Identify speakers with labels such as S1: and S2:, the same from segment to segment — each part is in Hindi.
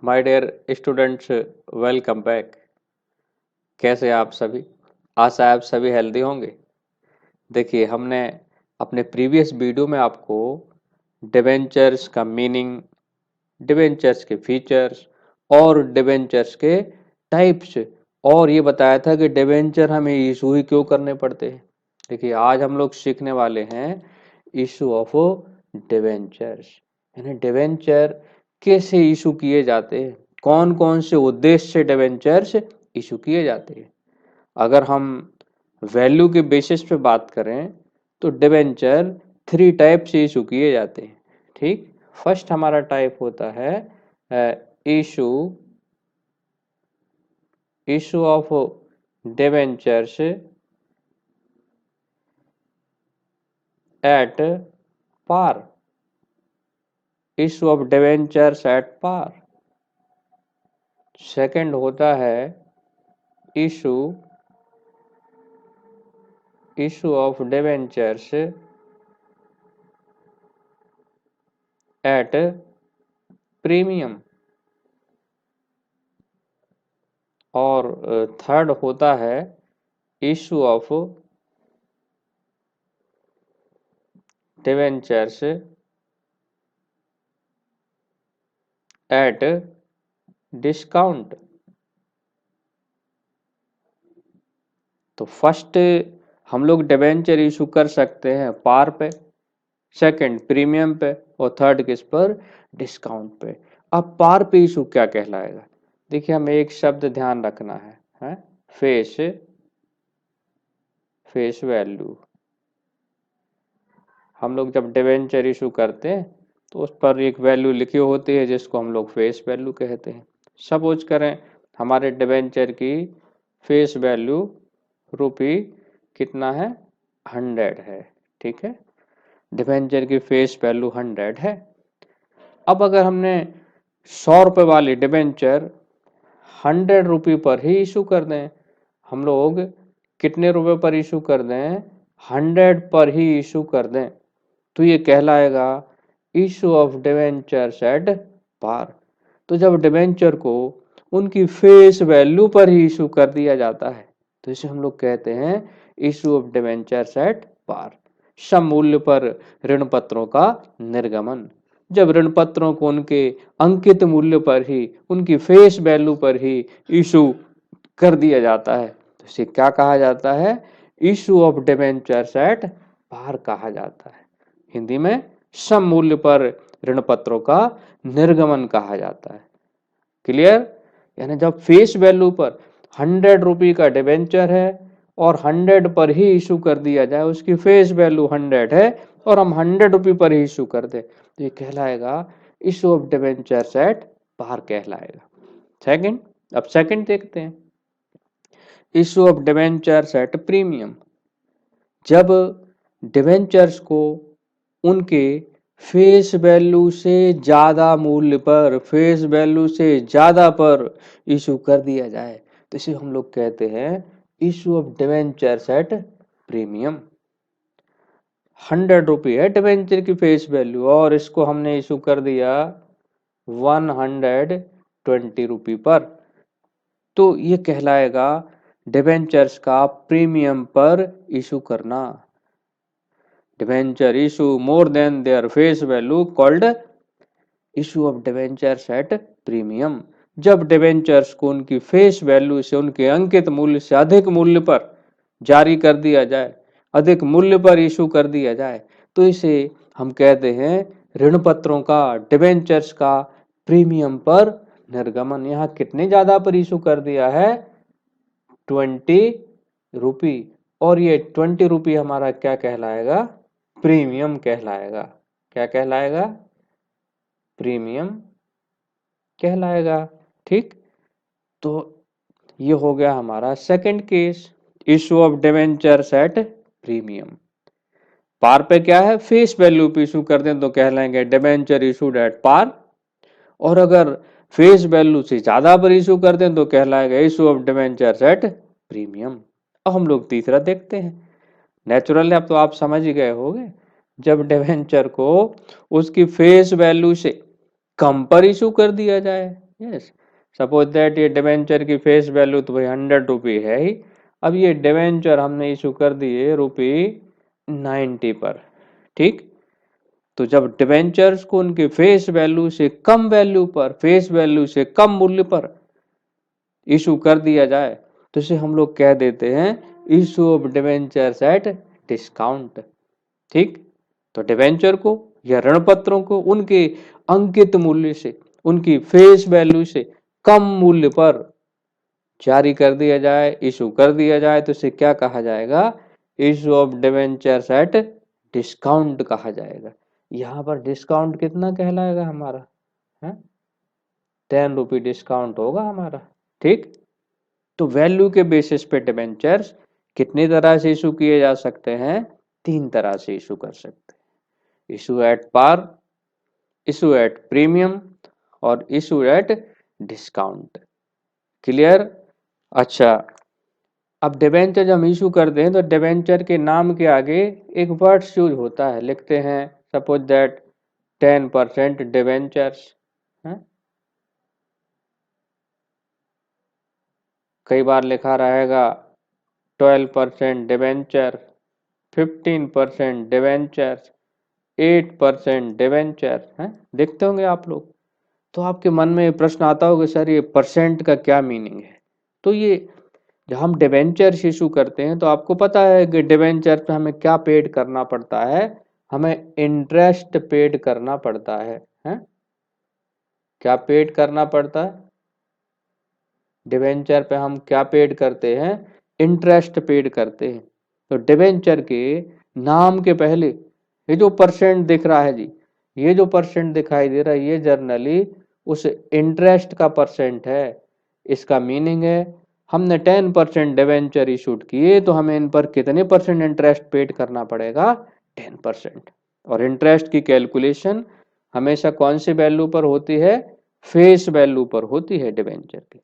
S1: My dear students, welcome back. कैसे हैं आप सभी? आशा है आप सभी हेल्दी होंगे। देखिए, हमने अपने प्रीवियस वीडियो में आपको डिबेंचर्स का मीनिंग, डिबेंचर्स के फीचर्स और डिबेंचर्स के टाइप्स और ये बताया था कि डिबेंचर हमें इशू ही क्यों करने पड़ते हैं। देखिए, आज हम लोग सीखने वाले हैं इशू ऑफ डिबेंचर्स, यानी डिबेंचर कैसे इशू किए जाते हैं, कौन कौन से उद्देश्य से डिबेंचर्स इशू किए जाते हैं। अगर हम वैल्यू के बेसिस पे बात करें तो डिबेंचर 3 टाइप से इशू किए जाते हैं। ठीक, फर्स्ट हमारा टाइप होता है issue issue of debentures at par, issue of debentures at par. Second होता है issue issue of debentures at premium. और थर्ड होता है issue of debentures at discount. तो फर्स्ट हम लोग डिबेंचर इशू कर सकते हैं पार पे, सेकंड प्रीमियम पे और थर्ड किस पर? डिस्काउंट पे। अब पार पे इशू क्या कहलाएगा? देखिए, हमें एक शब्द ध्यान रखना है फेस फेस वैल्यू। हम लोग जब डिबेंचर इशू करते हैं तो उस पर एक वैल्यू लिखी होती है जिसको हम लोग फेस वैल्यू कहते हैं। सपोज करें हमारे डिबेंचर की फेस वैल्यू रुपी कितना है? 100 है। ठीक है, डिबेंचर की फेस वैल्यू 100 है। अब अगर हमने 100 रुपये वाली डिबेंचर 100 रुपये पर ही इशू कर दें, हम लोग कितने रुपए पर इशू कर दें? 100 पर ही इशू कर दें, तो ये कहलाएगा issue of debentures at par. तो जब डिबेंचर को उनकी फेस वैल्यू पर ही इशू कर दिया जाता है तो इसे हम लोग कहते हैं issue of debentures at par. सम मूल्य पर ऋण पत्रों का निर्गमन। जब ऋण पत्रों को उनके अंकित मूल्य पर ही, उनकी फेस वैल्यू पर ही इशू कर दिया जाता है तो इसे क्या कहा जाता है? Issue of debentures at par कहा जाता है। हिंदी में सम मूल्य पर ऋण पत्रों का निर्गमन कहा जाता है। क्लियर? यानी जब फेस वैल्यू पर 100 रुपये का डिबेंचर है और 100 पर ही इशू कर दिया जाए, उसकी फेस वैल्यू 100 है और हम 100 रुपये पर ही इशू कर दे तो ये कहलाएगा issue of debentures at par कहलाएगा। सेकंड, अब सेकंड देखते हैं issue of debentures at premium. जब डिबेंचर्स को उनके फेस वैल्यू से ज्यादा मूल्य पर, फेस वैल्यू से ज्यादा पर इशू कर दिया जाए तो इसे हम लोग कहते हैं issue of debentures at premium. 100 रुपये है डिबेंचर की फेस वैल्यू और इसको हमने इशू कर दिया 120 रुपये पर, तो ये कहलाएगा डिबेंचर्स का प्रीमियम पर इशू करना। Debenture issue more than their face value called issue of debentures at premium. जब डिबेंचर्स को उनकी फेस वैल्यू से, उनके अंकित मूल्य से अधिक मूल्य पर जारी कर दिया जाए, अधिक मूल्य पर इशू कर दिया जाए तो इसे हम कहते हैं ऋण पत्रों का, डिबेंचर्स का प्रीमियम पर निर्गमन। यहाँ कितने ज्यादा पर इशू कर दिया है? 20 रुपये। और ये 20 रुपये हमारा क्या कहलाएगा? प्रीमियम कहलाएगा। क्या कहलाएगा? प्रीमियम कहलाएगा। ठीक, तो ये हो गया हमारा second case, issue of debentures at premium. Par पे क्या है? फेस वैल्यू पे इशू कर दें तो कहलाएंगे डिबेंचर इशूड एट पार, और अगर फेस वैल्यू से ज्यादा पर इशू कर दें तो कहलाएगा issue of debentures at premium. अब हम लोग तीसरा देखते हैं। नेचुरली अब तो आप समझ ही गए होंगे, जब डिबेंचर को उसकी फेस वैल्यू से कम पर इशू कर दिया जाए यस, सपोज दैट ये डिवेंचर की फेस वैल्यू तो भाई 100 रुपी है ही। अब ये डिवेंचर हमने इशू कर दिए ₹90 पर, ठीक। तो जब डिवेंचर्स को उनके फेस वैल्यू से कम वैल्यू पर, फेस वैल्यू से कम मूल्य पर इशू कर दिया जाए तो इसे हम लोग कह देते हैं issue of debentures at discount, ठीक। तो डिवेंचर को या ऋण पत्रों को उनके अंकित मूल्य से, उनकी फेस वैल्यू से कम मूल्य पर जारी कर दिया जाए, इशू कर दिया जाए तो इसे क्या कहा जाएगा? Issue of debentures at discount कहा जाएगा। यहाँ पर डिस्काउंट कितना कहलाएगा हमारा? है 10 रुपी डिस्काउंट होगा हमारा, ठीक। तो वैल्यू के बेसिस पे डिवेंचर्स कितनी तरह से इशू किए जा सकते हैं? 3 तरह से इशू कर सकते हैं। Issue at par, issue at premium और इशू एट डिस्काउंट। क्लियर? अच्छा, अब डिवेंचर जब हम इशू करते हैं तो डिवेंचर के नाम के आगे एक वर्ड्स यूज होता है, लिखते हैं सपोज दैट 10% डिवेंचर्स, कई बार लिखा रहेगा 12% डिवेंचर, 15% डिवेंचर्स, 8% डिवेंचर है, देखते होंगे आप लोग। तो आपके मन में प्रश्न आता होगा सर ये परसेंट का क्या मीनिंग है? तो ये जब हम डिवेंचर इशू करते हैं तो आपको पता है कि डिवेंचर पे हमें क्या पेड करना पड़ता है? हमें इंटरेस्ट पेड करना पड़ता है? क्या पेड करना पड़ता है? डिवेंचर पे हम क्या पेड करते हैं? इंटरेस्ट पेड करते हैं। तो डिवेंचर के नाम के पहले ये जो परसेंट दिख रहा है जी, ये जो परसेंट दिखाई दे रहा है ये जर्नली उस इंटरेस्ट का परसेंट है। इसका मीनिंग है हमने 10% डिवेंचर इशूड किए तो हमें इन पर कितने परसेंट इंटरेस्ट पेड करना पड़ेगा? 10%। और इंटरेस्ट की कैलकुलेशन हमेशा कौन सी वैल्यू पर होती है? फेस वैल्यू पर होती है डिवेंचर की।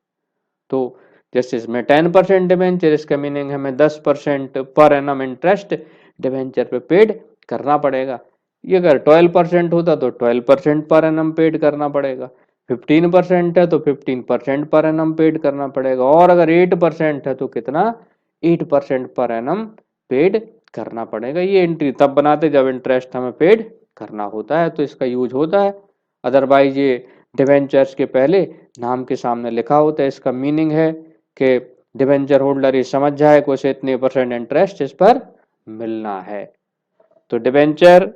S1: तो जैसे इसमें 10% डिवेंचर, इसका मीनिंग हमें 10% पर एनम इंटरेस्ट डिवेंचर पे पेड करना पड़ेगा। ये अगर 12% होता तो 12% पर एनम पेड करना पड़ेगा, 15% है तो 15% पर एनम पेड करना पड़ेगा, और अगर 8% है तो कितना? 8% पर एनम पेड करना पड़ेगा। ये एंट्री तब बनाते जब इंटरेस्ट हमें पेड करना होता है तो इसका यूज होता है। अदरवाइज ये डिवेंचर्स के पहले नाम के सामने लिखा होता है, इसका मीनिंग है कि डिवेंचर होल्डर ये समझ जाए कि उसे इतने परसेंट इंटरेस्ट इस पर मिलना है। तो डिवेंचर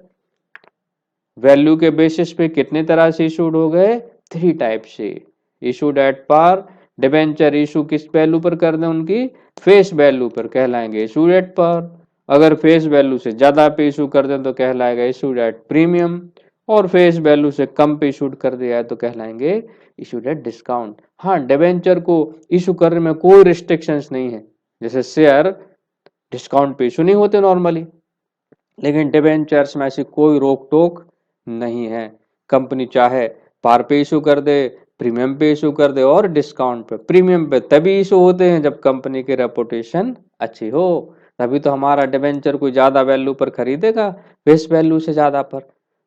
S1: वैल्यू के बेसिस पे कितने तरह से इशूड हो गए? 3 टाइप से। Issued at par, debenture issue किस वैल्यू पर कर दें? उनकी फेस वैल्यू पर, कहलाएंगे इशूड एट पार। अगर फेस वैल्यू से ज्यादा पे इशू कर दें तो कहलाएगा इशूड एट प्रीमियम, और फेस वैल्यू से कम पे इशूड कर दिया है तो कहलाएंगे इशूड एट डिस्काउंट। हाँ, डिवेंचर को इशू करने में कोई रिस्ट्रिक्शंस नहीं है, जैसे शेयर डिस्काउंट पे इशू नहीं होते नॉर्मली, लेकिन डिवेंचर्स में ऐसी कोई रोक टोक नहीं है। कंपनी चाहे पार पे इशू कर दे, प्रीमियम पे इशू कर दे, और डिस्काउंट पे। प्रीमियम पे तभी इशू होते हैं जब कंपनी की रेपुटेशन अच्छी हो, तभी तो हमारा डिवेंचर कोई ज्यादा वैल्यू पर खरीदेगा, फेस वैल्यू से ज्यादा पर।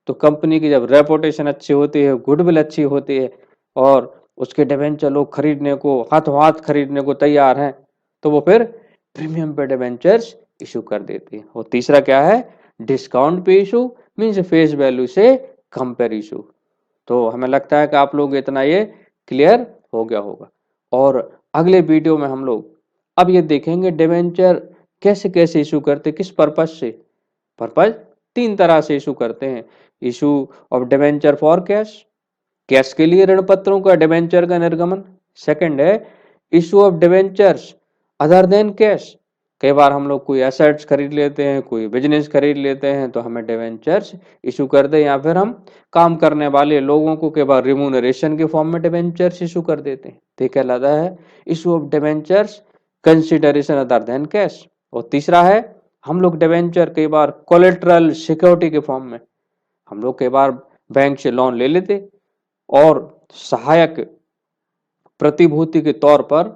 S1: तो कंपनी की जब रेपुटेशन अच्छी होती है, गुडविल अच्छी होती है, और उसके डिवेंचर लोग खरीदने को हाथों हाथ खरीदने को तैयार हैं, तो वो फिर प्रीमियम पे डिवेंचर्स इशू कर देती है। और तीसरा क्या है? डिस्काउंट पे इशू, मीन्स फेस वैल्यू से कंपेयर इशू। तो हमें लगता है कि आप लोग इतना ये क्लियर हो गया होगा। और अगले वीडियो में हम लोग अब ये देखेंगे डिवेंचर कैसे कैसे इशू करते, किस पर्पज से। पर्पज 3 तरह से इशू करते हैं। Issue of debenture for cash, cash के लिए ऋण पत्रों का डिवेंचर का निर्गमन। सेकंड है issue of debentures other than cash, कई बार हम लोग कोई एसेट्स खरीद लेते हैं, कोई बिजनेस खरीद लेते हैं तो हमें डिवेंचर्स इशू कर दे, या फिर हम काम करने वाले लोगों को कई बार रिम्यूनरेशन के फॉर्म में डिवेंचर्स इशू कर देते हैं, तो कहलाता है issue of debentures consideration other than cash. और तीसरा है हम लोग डिवेंचर कई बार कोलेट्रल सिक्योरिटी के फॉर्म में, हम लोग कई बार बैंक से लोन ले लेते और सहायक प्रतिभूति के तौर पर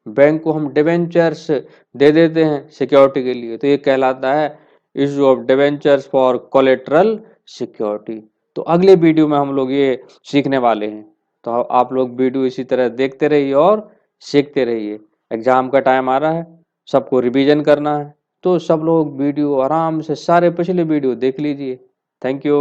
S1: बैंक को हम डिवेंचर्स दे देते हैं सिक्योरिटी के लिए, तो ये कहलाता है issue of debentures for collateral security. तो अगले वीडियो में हम लोग ये सीखने वाले हैं। तो आप लोग वीडियो इसी तरह देखते रहिए और सीखते रहिए। एग्जाम का टाइम आ रहा है, सबको रिवीजन करना है, तो सब लोग वीडियो आराम से सारे पिछले वीडियो देख लीजिए। Thank you.